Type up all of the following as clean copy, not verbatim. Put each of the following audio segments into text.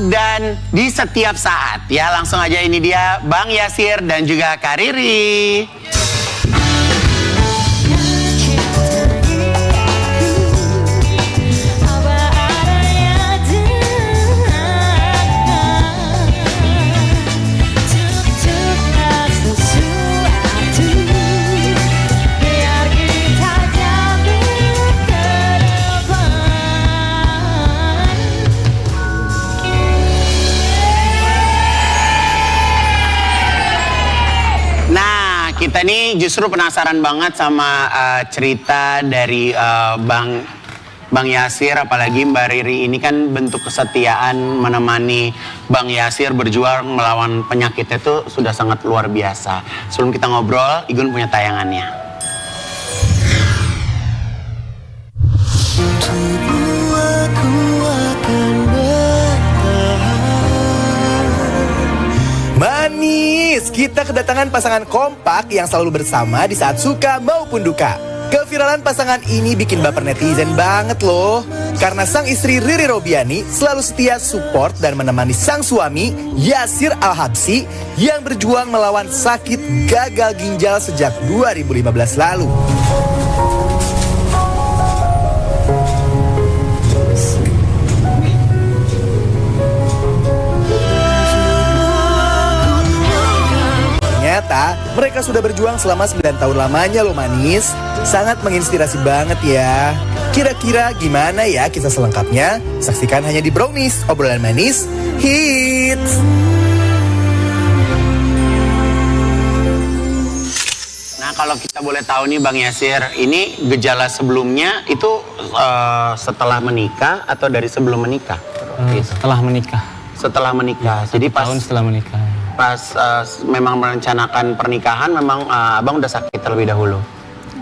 dan di setiap saat ya. Langsung aja, ini dia Bang Yasir dan juga Kak Riri. Kita nih justru penasaran banget sama cerita dari Bang Yasir, apalagi Mbak Riri ini kan bentuk kesetiaan menemani Bang Yasir berjuang melawan penyakitnya itu sudah sangat luar biasa. Sebelum kita ngobrol, Igun punya tayangannya. Manis, kita kedatangan pasangan kompak yang selalu bersama di saat suka maupun duka. Keviralan pasangan ini bikin baper netizen banget loh. Karena sang istri Riri Robiani selalu setia support dan menemani sang suami Yasir Al-Habsyi yang berjuang melawan sakit gagal ginjal sejak 2015 lalu. Ternyata mereka sudah berjuang selama 9 tahun lamanya loh manis. Sangat menginspirasi banget ya. Kira-kira gimana ya kisah selengkapnya? Saksikan hanya di Brownies, obrolan manis hits. Nah, kalau kita boleh tahu nih Bang Yasir, ini gejala sebelumnya itu setelah menikah atau dari sebelum menikah? Setelah menikah. Setelah menikah. Ya, jadi pas tahun setelah menikah. Pas memang merencanakan pernikahan, memang Abang udah sakit terlebih dahulu?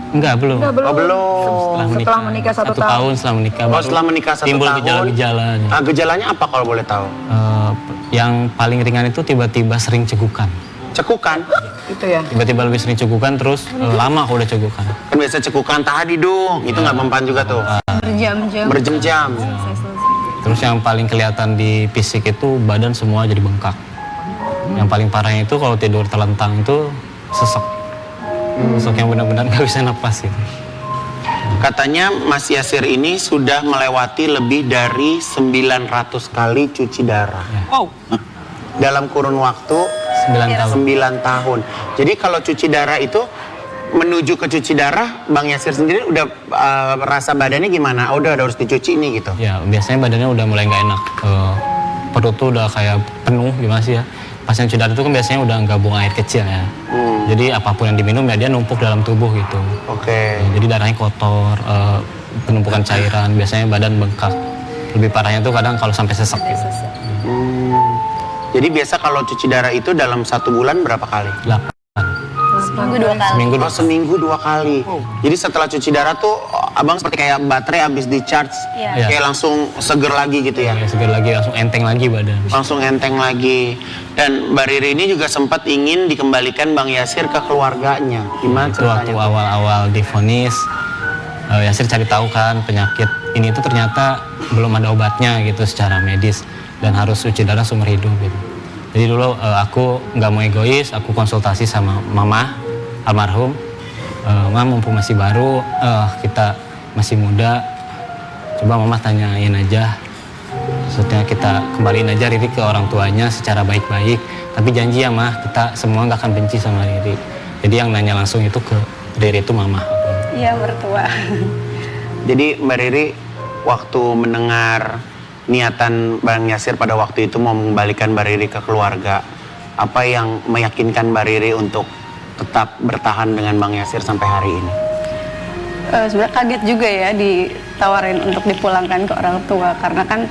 Enggak, belum. Oh, belum. Setelah menikah satu tahun. Setelah menikah. Oh, setelah menikah 1 tahun. Timbul gejala-gejalanya. Gejalanya apa kalau boleh tahu? Yang paling ringan itu tiba-tiba sering cegukan. Cekukan? Itu ya. Tiba-tiba lebih sering cegukan, terus lama kalau udah cegukan. Kan biasa cekukan tadi dong, itu nggak mempan juga tuh. Berjam-jam. Berjam-jam. Terus yang paling kelihatan di fisik itu badan semua jadi bengkak. Yang paling parahnya itu kalau tidur terlentang itu sesek. Sesek yang benar-benar nggak bisa napas gitu. Katanya Mas Yasir ini sudah melewati lebih dari 900 kali cuci darah. Ya. Wow. Dalam kurun waktu 9 tahun. Jadi kalau cuci darah itu, menuju ke cuci darah, Bang Yasir sendiri udah rasa badannya gimana? Udah harus dicuci ini gitu? Ya, biasanya badannya udah mulai nggak enak. Perut tuh udah kayak penuh gimana sih ya. Pas yang cuci darah itu kan biasanya udah nggak buang air kecil ya. Jadi apapun yang diminum ya dia numpuk dalam tubuh gitu. Oke. Jadi darahnya kotor, penumpukan cairan, biasanya badan bengkak. Lebih parahnya tuh kadang kalau sampai sesek gitu. Jadi biasa kalau cuci darah itu dalam 1 bulan berapa kali? 8. Seminggu 2 kali. Seminggu 2 kali. Jadi setelah cuci darah tuh Abang seperti kayak baterai habis di charge, kayak langsung seger lagi gitu ya? Ya, seger lagi, langsung enteng lagi badan. Langsung enteng lagi. Dan Mbak Riri ini juga sempat ingin dikembalikan Bang Yasir ke keluarganya. Gimana Itu waktu ceritanya? awal-awal divonis, Yasir cari tahu kan penyakit ini tuh ternyata belum ada obatnya gitu secara medis dan harus cuci darah seumur hidup gitu. Jadi dulu aku nggak mau egois, aku konsultasi sama mama almarhum. Mama mumpung masih baru, kita masih muda, coba mama tanyain aja. Maksudnya kita kembaliin aja Riri ke orang tuanya secara baik-baik. Tapi janji ya mah, kita semua nggak akan benci sama Riri. Jadi yang nanya langsung itu ke Riri itu mama. Iya, mertua. Jadi Mbak Riri waktu mendengar niatan Bang Yasir pada waktu itu mau mengembalikan Mbak Riri ke keluarga, apa yang meyakinkan Mbak Riri untuk tetap bertahan dengan Bang Yasir sampai hari ini? Sebenarnya kaget juga ya ditawarin untuk dipulangkan ke orang tua, karena kan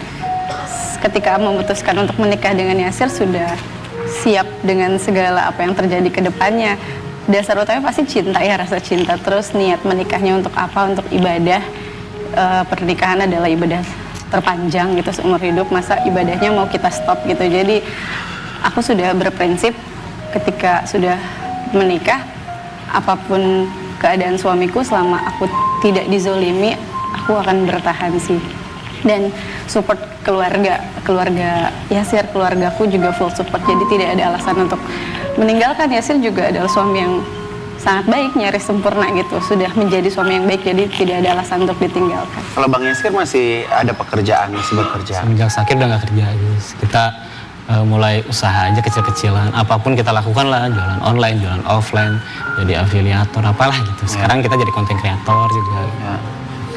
ketika memutuskan untuk menikah dengan Yasir sudah siap dengan segala apa yang terjadi ke depannya. Dasar utamanya pasti cinta ya, rasa cinta. Terus niat menikahnya untuk apa? Untuk ibadah. Pernikahan adalah ibadah terpanjang gitu seumur hidup, masa ibadahnya mau kita stop gitu. Jadi aku sudah berprinsip ketika sudah menikah, apapun keadaan suamiku selama aku tidak dizolimi, aku akan bertahan sih. dan support keluarga Yasir, keluargaku juga full support, jadi tidak ada alasan untuk meninggalkan. Yasir juga adalah suami yang sangat baik, nyaris sempurna gitu, sudah menjadi suami yang baik, jadi tidak ada alasan untuk ditinggalkan. Kalau Bang Yasir masih ada pekerjaan, masih bekerja? Semenjak sakit udah nggak kerja, guys. Kita mulai usaha aja kecil-kecilan, apapun kita lakukan lah, jualan online, jualan offline, jadi afiliator, apalah gitu. Sekarang kita jadi content creator juga. Ya.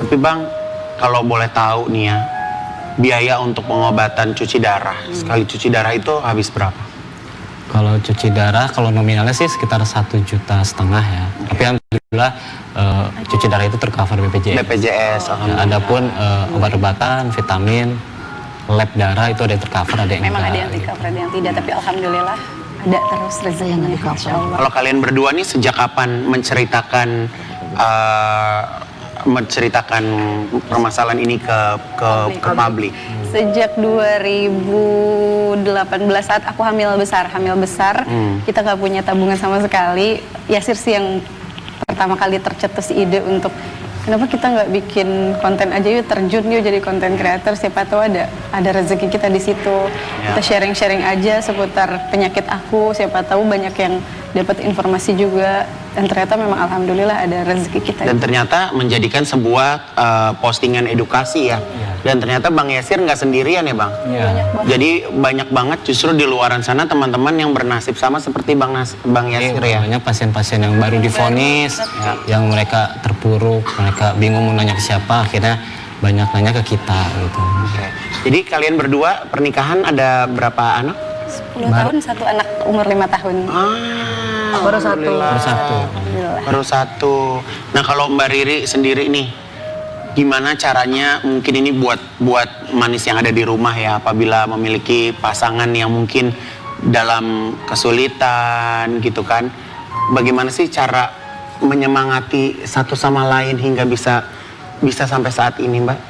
Tapi Bang, kalau boleh tahu nih ya, biaya untuk pengobatan cuci darah, sekali cuci darah itu habis berapa? Kalau cuci darah, kalau nominalnya sih sekitar 1,5 juta ya. Tapi alhamdulillah cuci darah itu tercover BPJS. BPJS, Ya, adapun obat-obatan, vitamin, lab darah itu ada yang tercover, ada yang Memang enggak. ada yang tercover, ada yang tidak, tapi alhamdulillah ada terus rezekinya, Insya Allah. Kalau kalian berdua nih sejak kapan menceritakan permasalahan ini ke publik? Sejak 2018 saat aku hamil besar, kita nggak punya tabungan sama sekali. Yasir sih yang pertama kali tercetus ide untuk kenapa kita nggak bikin konten aja, yuk terjun yuk jadi konten creator, siapa tahu ada rezeki kita di situ. Ya. Kita sharing aja seputar penyakit aku, siapa tahu banyak yang dapat informasi juga, dan ternyata memang alhamdulillah ada rezeki kita. Dan ternyata menjadikan sebuah postingan edukasi ya. Dan ternyata Bang Yasir nggak sendirian ya Bang. Iya. Jadi banyak banget justru di luaran sana teman-teman yang bernasib sama seperti Bang Yasir ya. Banyak pasien-pasien yang baru divonis, yang mereka terpuruk, mereka bingung mau nanya ke siapa, akhirnya banyak nanya ke kita gitu. Oke. Jadi kalian berdua pernikahan ada berapa anak? 10 tahun, satu anak umur 5 tahun. Baru satu. Alhamdulillah. Baru satu. Nah kalau Mbak Riri sendiri nih, gimana caranya mungkin ini buat manis yang ada di rumah ya, apabila memiliki pasangan yang mungkin dalam kesulitan gitu kan, bagaimana sih cara menyemangati satu sama lain hingga bisa sampai saat ini Mbak?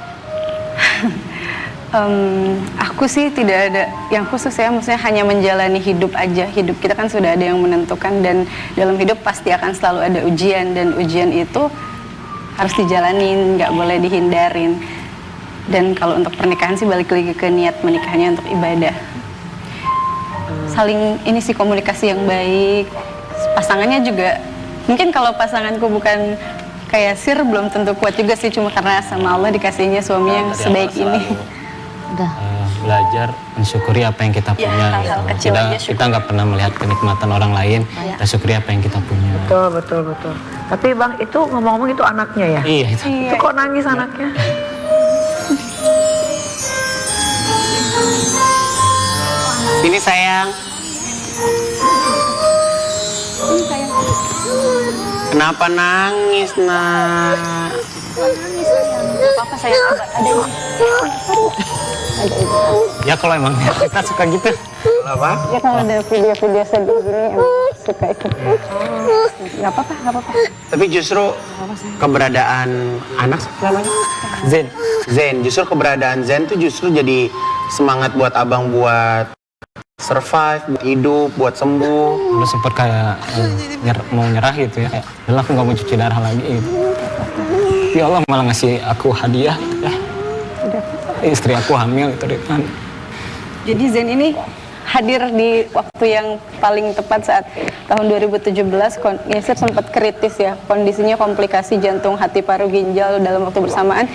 Aku sih tidak ada yang khusus ya, maksudnya hanya menjalani hidup aja. Hidup kita kan sudah ada yang menentukan, dan dalam hidup pasti akan selalu ada ujian, dan ujian itu harus dijalanin, nggak boleh dihindarin. Dan kalau untuk pernikahan sih balik lagi ke niat menikahnya untuk ibadah. Saling ini sih komunikasi yang baik. Pasangannya juga, mungkin kalau pasanganku bukan kayak Sir belum tentu kuat juga sih, cuma karena sama Allah dikasihnya suami yang sebaik ini. Belajar mensyukuri apa yang kita punya. hal-hal Gitu. kecil aja Kita nggak pernah melihat kenikmatan orang lain, kita syukuri apa yang kita punya. Betul. Tapi Bang, itu ngomong-ngomong itu anaknya ya? Iya itu. Itu kok nangis anaknya? Ini sayang. Kenapa nangis nak? Apa sayang, ada ini. Ya kalau emang kita suka gitu. Apa? Ya kalau ada video-video sedih gini emang suka ikut. Gak apa-apa. Tapi justru keberadaan anak namanya Zen, justru keberadaan Zen tuh justru jadi semangat buat abang buat survive, buat hidup, buat sembuh. Lu sempet kayak mau nyerah gitu ya, kayak udah aku nggak mau cuci darah lagi gitu. Ya Allah malah ngasih aku hadiah ya. Istri aku hamil gitu kan. Jadi Zen ini hadir di waktu yang paling tepat saat tahun 2017. Yasir sempat kritis ya, kondisinya komplikasi jantung, hati, paru, ginjal dalam waktu bersamaan.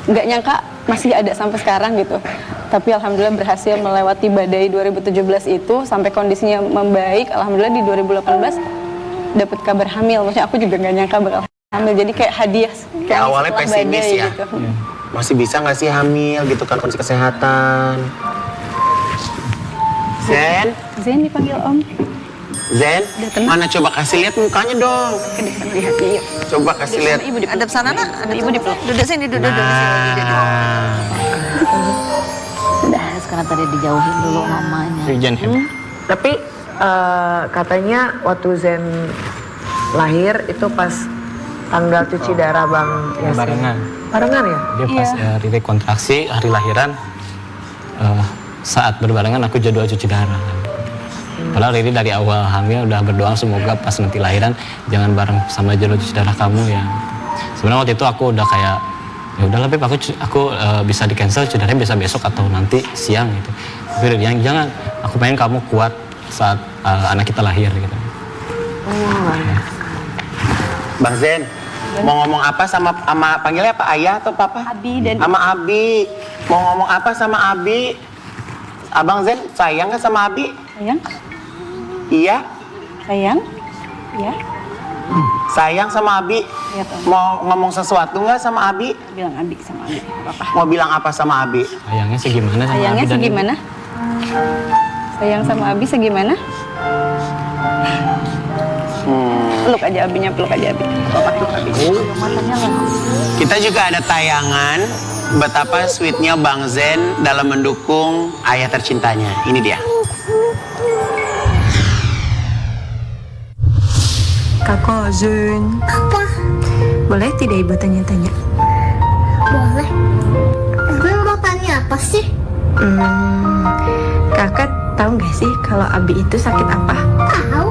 Nggak nyangka masih ada sampai sekarang gitu. Tapi alhamdulillah berhasil melewati badai 2017 itu sampai kondisinya membaik. Alhamdulillah di 2018 dapat kabar hamil. Maksudnya aku juga nggak nyangka bakal hamil. Jadi kayak hadiah. Kayak awalnya setelah pesimis badai ya. Gitu. Masih bisa nggak sih hamil gitu kan, kondisi kesehatan. Zen, Zen dipanggil Om. Zen, mana coba kasih lihat mukanya dong. Lihat yuk. Coba kasih lihat. Ibu dipeluk. Ada sana nak? Ada Ibu dipeluk. Duduk sini, duduk di sini. Nah, Udah, sekarang tadi dijauhin dulu mamanya. Hujan Tapi katanya waktu Zen lahir itu pas tanggal cuci darah Bang Yasir. Barengan ya? Dia pas Riri kontraksi hari lahiran, saat berbarengan aku jadwal cuci darah. Padahal Riri dari awal hamil udah berdoa semoga pas nanti lahiran jangan bareng sama jadwal cuci darah kamu ya. Sebenarnya waktu itu aku udah kayak ya udahlah Beb, aku bisa di cancel, cederanya bisa besok atau nanti siang gitu. Tapi udah bilang jangan, aku pengen kamu kuat saat anak kita lahir gitu. Bang Zen, mau ngomong apa sama panggilnya apa, ayah atau papa? Abi dan Sama Abi. Mau ngomong apa sama Abi? Abang Zen sayang nggak sama Abi? sayang, Iya, sayang, ya, sayang sama Abi. Iya, Tom. Mau ngomong sesuatu nggak sama Abi? bilang Abi sama Abi, apa? Mau bilang apa sama Abi? Sayangnya sih gimana sama Sayangnya Abi dan Ibu? segimana? Sayang sama Abi segimana? Peluk aja Abinya, peluk aja Abi. Bapak peluk Abi. Kita juga ada tayangan betapa sweetnya Bang Zen dalam mendukung ayah tercintanya. Ini dia. Kakak Zen, Apa? boleh tidak ibu tanya-tanya? Boleh. Gue mau tanya apa sih? Kakak tahu nggak sih kalau Abi itu sakit apa? Tahu.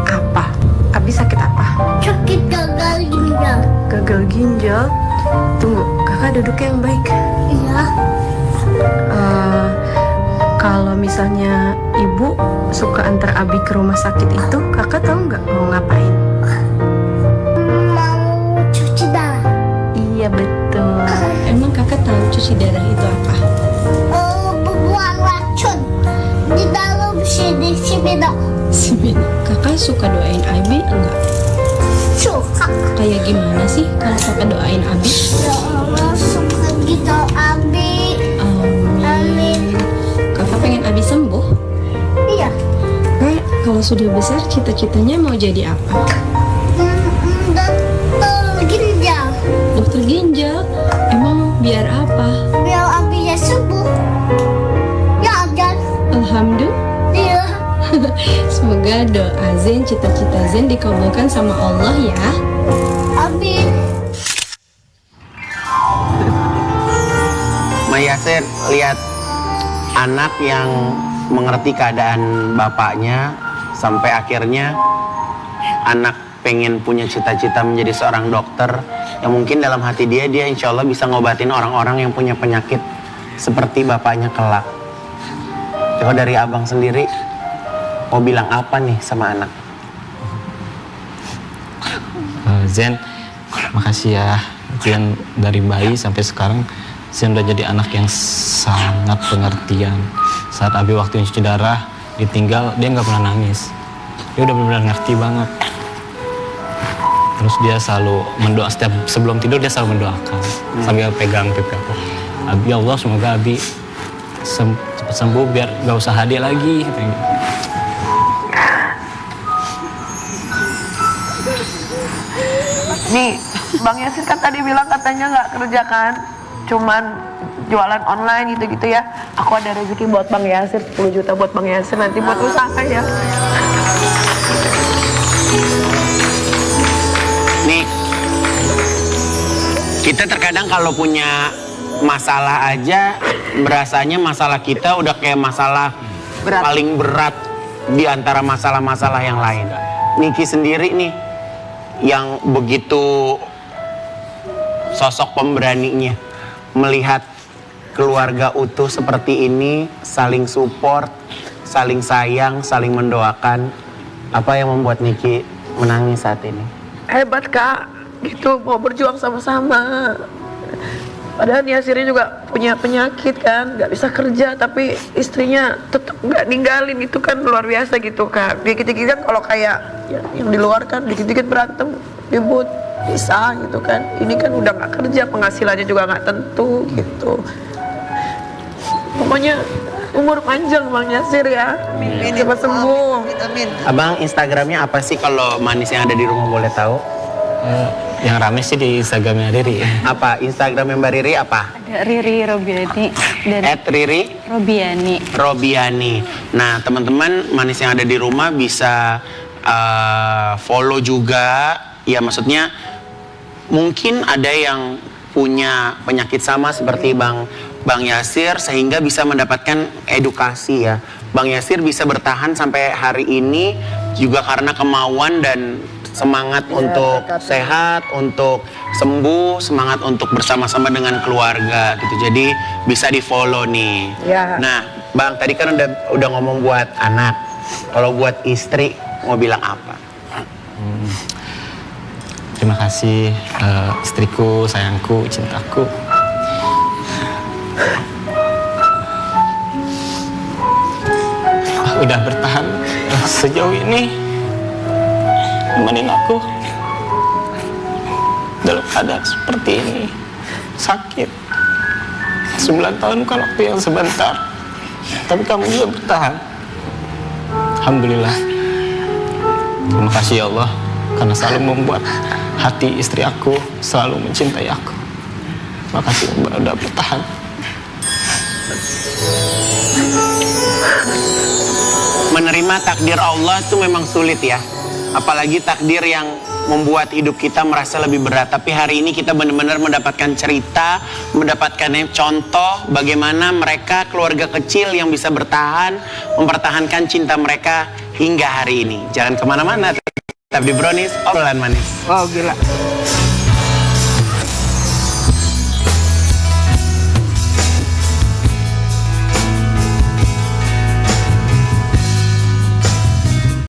Apa? Abi sakit apa? Sakit gagal ginjal. Gagal ginjal. Tunggu, kakak duduk yang baik. Iya. Kalau misalnya ibu suka antar Abi ke rumah sakit itu, kakak tahu nggak mau ngapain? Mau cuci darah. Iya betul. Emang kakak tahu cuci darah itu apa? Buang racun di dalam sini bidang. Kakak suka doain Abi enggak? Suka. Kayak gimana sih kalau kakak doain Abi? Ya Allah, suka gitu Abi. Amin. Kakak pengen Abi sembuh? Iya. Kakak kalau sudah besar cita-citanya mau jadi apa? Dokter ginjal. Dokter ginjal. Emang biar apa? Biar Abinya sembuh. Ya Jan. Alhamdulillah. Iya. Semoga doa Zen, cita-cita Zen dikabulkan sama Allah ya. Amin. Mayasir lihat anak yang mengerti keadaan bapaknya sampai akhirnya anak pengen punya cita-cita menjadi seorang dokter yang mungkin dalam hati dia insya Allah bisa ngobatin orang-orang yang punya penyakit seperti bapaknya kelak. Coba dari abang sendiri mau bilang apa nih sama anak? Zen, makasih ya. Zen dari bayi sampai sekarang Zen udah jadi anak yang sangat pengertian. Saat Abi waktu cuci darah ditinggal, dia nggak pernah nangis. Dia udah benar-benar ngerti banget. Terus dia selalu mendoa, setiap sebelum tidur dia selalu mendoakan sambil pegang pipi aku. Abi, ya Allah semoga Abi cepat sembuh biar nggak usah hadir lagi. Nih, Bang Yasir kan tadi bilang katanya nggak kerja kan, cuman jualan online gitu-gitu ya. Aku ada rezeki buat Bang Yasir, 10 juta buat Bang Yasir nanti buat usaha ya. Nih, kita terkadang kalau punya masalah aja berasanya masalah kita udah kayak masalah paling berat di antara masalah-masalah yang lain. Niki sendiri nih yang begitu sosok pemberaninya melihat keluarga utuh seperti ini, saling support, saling sayang, saling mendoakan. Apa yang membuat Niki menangis saat ini? Hebat Kak, gitu mau berjuang sama-sama. Padahal Yasirnya juga punya penyakit kan, nggak bisa kerja, tapi istrinya tetap nggak ninggalin. Itu kan luar biasa gitu Kak. Dikit-dikit kan kalau kayak yang di luar kan dikit-dikit berantem, ribut, pisah gitu kan. Ini kan udah nggak kerja, penghasilannya juga nggak tentu gitu. Pokoknya umur panjang Bang Yasir ya. Cepat sembuh. Abang Instagramnya apa sih kalau manis yang ada di rumah boleh tahu? Yang rame sih di Instagramnya Riri. Apa Instagram Mbak Riri apa? Ada Riri Robiani dari @Riri Robiani. Robiani. Nah teman-teman manis yang ada di rumah bisa follow juga. Ya maksudnya mungkin ada yang punya penyakit sama seperti Bang Yasir sehingga bisa mendapatkan edukasi ya. Bang Yasir bisa bertahan sampai hari ini juga karena kemauan dan semangat untuk sehat, untuk sembuh, semangat untuk bersama-sama dengan keluarga gitu. Jadi bisa di-follow nih. Ya. Nah, Bang, tadi kan udah ngomong buat anak. Kalau buat istri mau bilang apa? Terima kasih istriku, sayangku, cintaku. Udah bertahan sejauh ini, nemenin aku dalam keadaan seperti ini, sakit. 9 tahun bukan waktu yang sebentar, tapi kamu juga bertahan. Alhamdulillah. Terima kasih ya Allah, karena selalu membuat hati istri aku selalu mencintai aku. Terima kasih udah bertahan. Menerima takdir Allah itu memang sulit ya. Apalagi takdir yang membuat hidup kita merasa lebih berat. Tapi hari ini kita benar-benar mendapatkan cerita, mendapatkan contoh bagaimana mereka keluarga kecil yang bisa bertahan, mempertahankan cinta mereka hingga hari ini. Jangan kemana-mana, tetap di Brownies, obrolan manis. Wow, gila.